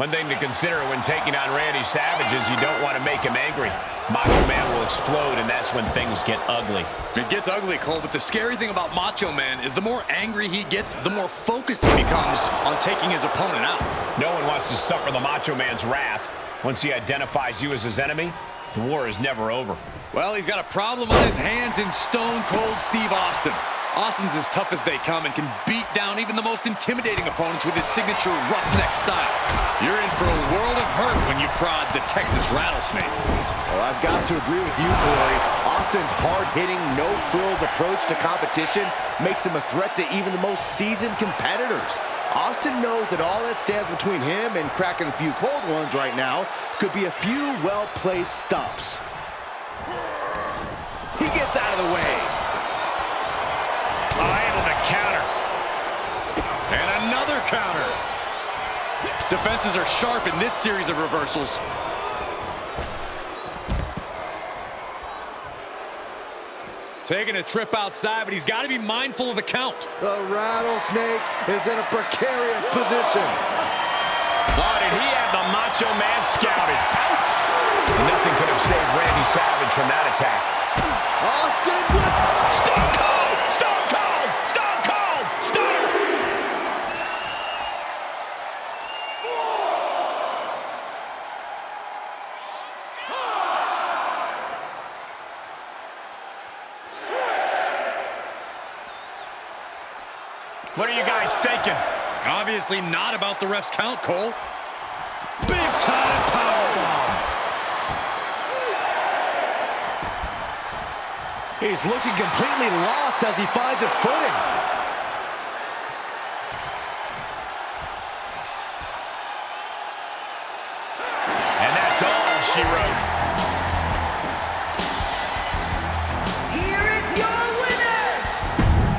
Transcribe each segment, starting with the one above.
One thing to consider when taking on Randy Savage is you don't want to make him angry. Macho Man will explode, and that's when things get ugly. It gets ugly, Cole, but the scary thing about Macho Man is the more angry he gets, the more focused he becomes on taking his opponent out. No one wants to suffer the Macho Man's wrath. Once he identifies you as his enemy, the war is never over. Well, he's got a problem on his hands in Stone Cold Steve Austin. Austin's as tough as they come and can beat down even the most intimidating opponents with his signature roughneck style. You're in for a world of hurt when you prod the Texas Rattlesnake. Well, I've got to agree with you, Corey. Austin's hard-hitting, no-frills approach to competition makes him a threat to even the most seasoned competitors. Austin knows that all that stands between him and cracking a few cold ones right now could be a few well-placed stomps. He gets out of the way. Able to counter. And another counter. Defenses are sharp in this series of reversals. Taking a trip outside, but he's got to be mindful of the count. The Rattlesnake is in a precarious position. Oh, did he have the Macho Man scouted? Ouch! Nothing could have saved Randy Savage from that attack. Austin with Stone Cold! Stone Cold! Stone Cold! Stunner! What are you guys thinking? Obviously not about the ref's count, Cole. Big time powerbomb. He's looking completely lost as he finds his footing. And that's all she wrote. Here is your winner,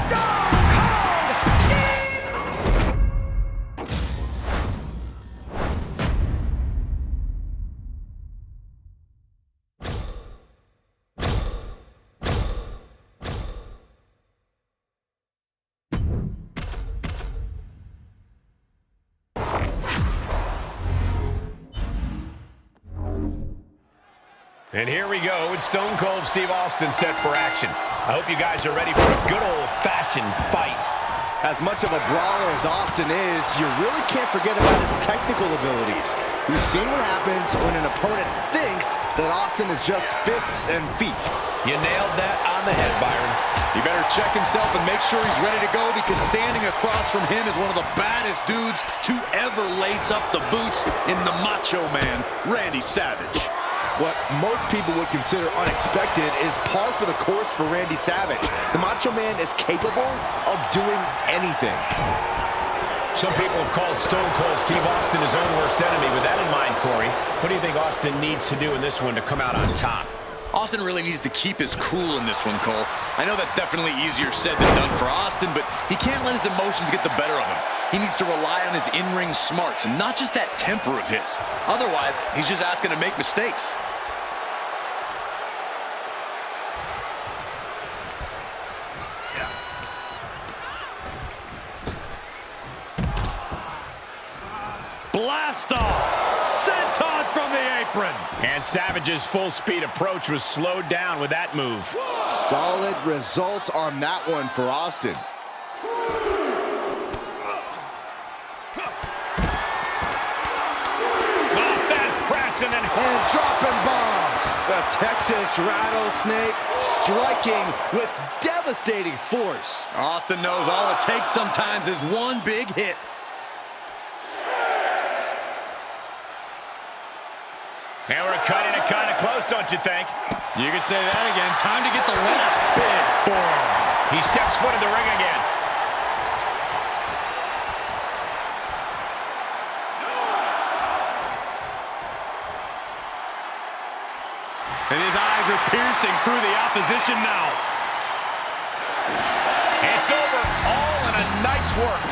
Stone Cold Steve. And here we go with Stone Cold Steve Austin set for action. I hope you guys are ready for a good old-fashioned fight. As much of a brawler as Austin is, you really can't forget about his technical abilities. We've seen what happens when an opponent thinks that Austin is just fists and feet. You nailed that on the head, Byron. He better check himself and make sure he's ready to go, because standing across from him is one of the baddest dudes to ever lace up the boots in the Macho Man, Randy Savage. What most people would consider unexpected is par for the course for Randy Savage. The Macho Man is capable of doing anything. Some people have called Stone Cold Steve Austin his own worst enemy. With that in mind, Corey, what do you think Austin needs to do in this one to come out on top? Austin really needs to keep his cool in this one, Cole. I know that's definitely easier said than done for Austin, but he can't let his emotions get the better of him. He needs to rely on his in-ring smarts and not just that temper of his. Otherwise, he's just asking to make mistakes. Blast off! Senton from the apron! And Savage's full-speed approach was slowed down with that move. Solid results on that one for Austin. Fast press and then... And dropping bombs. The Texas Rattlesnake striking with devastating force. Austin knows all it takes sometimes is one big hit. And we're cutting it kind of close, don't you think? You could say that again. Time to get the winner. Big forearm. He steps foot in the ring again. And his eyes are piercing through the opposition now. It's over. All in a night's work.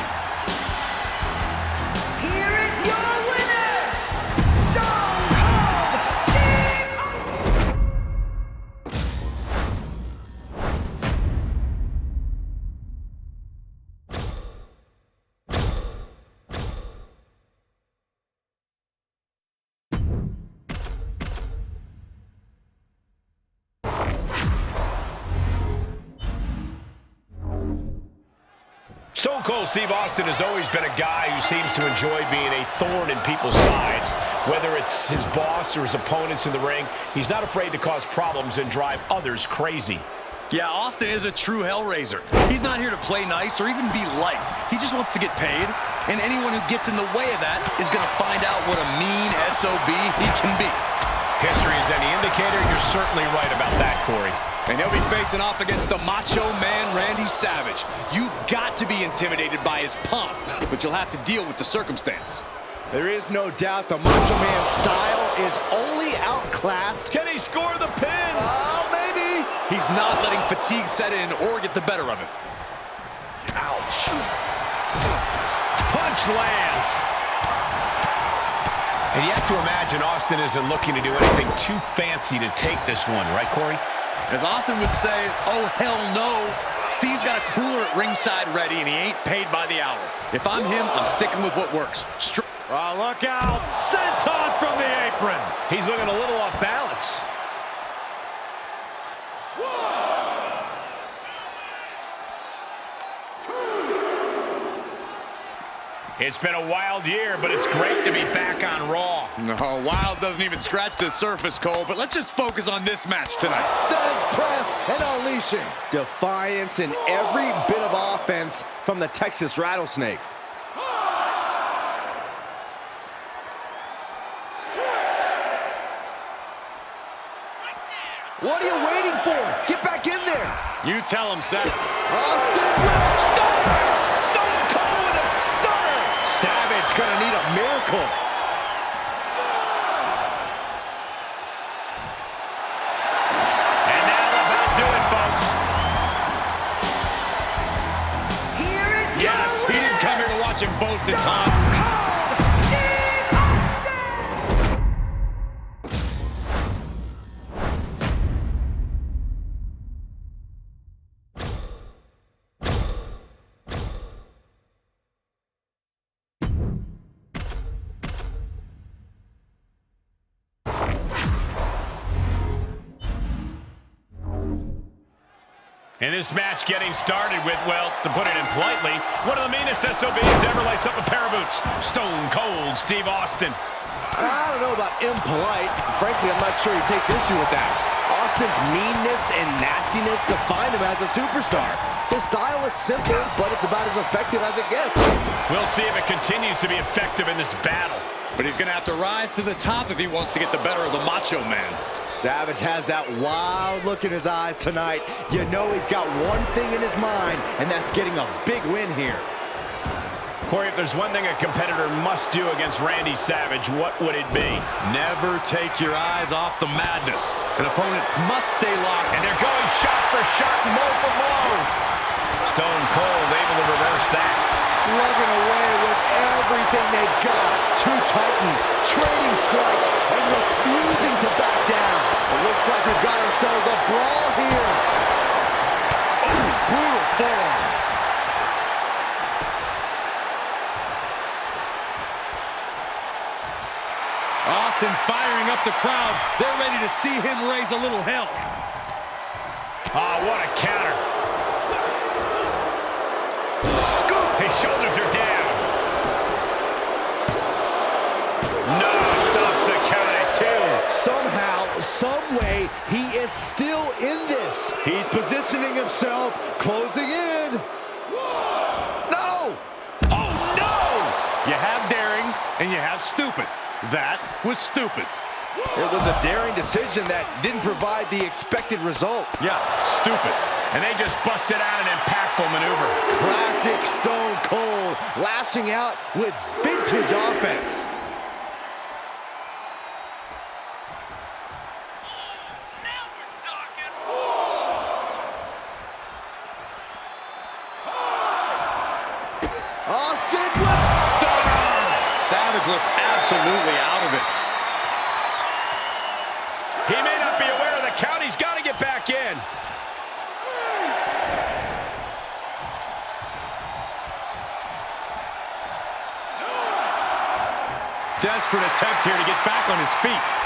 Stone Cold Steve Austin has always been a guy who seems to enjoy being a thorn in people's sides. Whether it's his boss or his opponents in the ring, he's not afraid to cause problems and drive others crazy. Yeah, Austin is a true hellraiser. He's not here to play nice or even be liked. He just wants to get paid. And anyone who gets in the way of that is going to find out what a mean SOB he can be. History is any indicator. You're certainly right about that, Corey. And he'll be facing off against the Macho Man, Randy Savage. You've got to be intimidated by his pomp, but you'll have to deal with the circumstance. There is no doubt the Macho Man's style is only outclassed. Can he score the pin? Maybe. He's not letting fatigue set in or get the better of him. Ouch. Punch lands. And you have to imagine Austin isn't looking to do anything too fancy to take this one, right, Corey? As Austin would say, oh, hell no. Steve's got a cooler at ringside ready, and he ain't paid by the hour. If I'm him, I'm sticking with what works. Look out. Senton from the apron. He's looking a little off balance. It's been a wild year, but it's great to be back on Raw. No, wild doesn't even scratch the surface, Cole, but let's just focus on this match tonight. Does press and unleashing. Defiance in every bit of offense from the Texas Rattlesnake. What are you waiting for? Get back in there. You tell him, Seth. Austin, stunner! Stone Cold with a stunner! Savage gonna need a miracle. And that'll about do it, folks. Here is your Yes, he didn't come here to watch him boast at Tom. And this match getting started with, well, to put it in politely, one of the meanest SOBs to ever lace up a pair of boots, Stone Cold Steve Austin. I don't know about impolite. Frankly, I'm not sure he takes issue with that. Austin's meanness and nastiness define him as a superstar. His style is simple, but it's about as effective as it gets. We'll see if it continues to be effective in this battle. But he's going to have to rise to the top if he wants to get the better of the Macho Man. Savage has that wild look in his eyes tonight. You know he's got one thing in his mind, and that's getting a big win here. Corey, if there's one thing a competitor must do against Randy Savage, what would it be? Never take your eyes off the madness. An opponent must stay locked. And they're going shot for shot, blow for blow. Stone Cold able to reverse that. Slugging away with everything they've got. Two Titans trading strikes and refusing to back down. It looks like we've got ourselves a brawl here. Oh, brutal forearm. Austin firing up the crowd. They're ready to see him raise a little hell. Oh, what a counter. His shoulders are down. No, stops the count at two. Somehow, some way, he is still in this. He's positioning himself, closing in. No! Oh, no! You have daring, and you have stupid. That was stupid. It was a daring decision that didn't provide the expected result. Yeah, stupid. And they just busted out an impactful maneuver. Classic Stone Cold, lashing out with vintage offense. Now we're talking. Austin, Savage looks absolutely out of it. He may not be aware of the count. He's got to get back in. Desperate attempt here to get back on his feet.